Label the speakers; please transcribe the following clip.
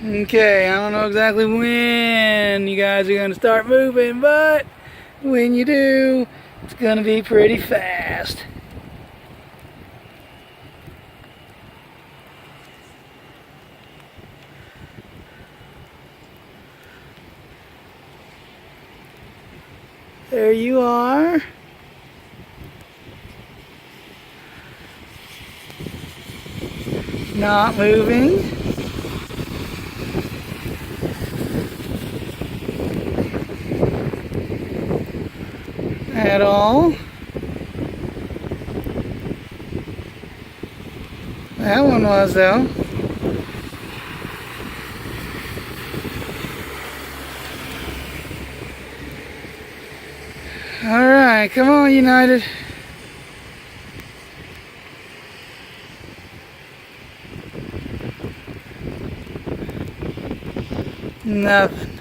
Speaker 1: Okay, I don't know exactly when you guys are going to start moving, but when you do, it's going to be pretty fast. There you are. Not moving. At all. That one was though. Alright, come on, United. Nothing.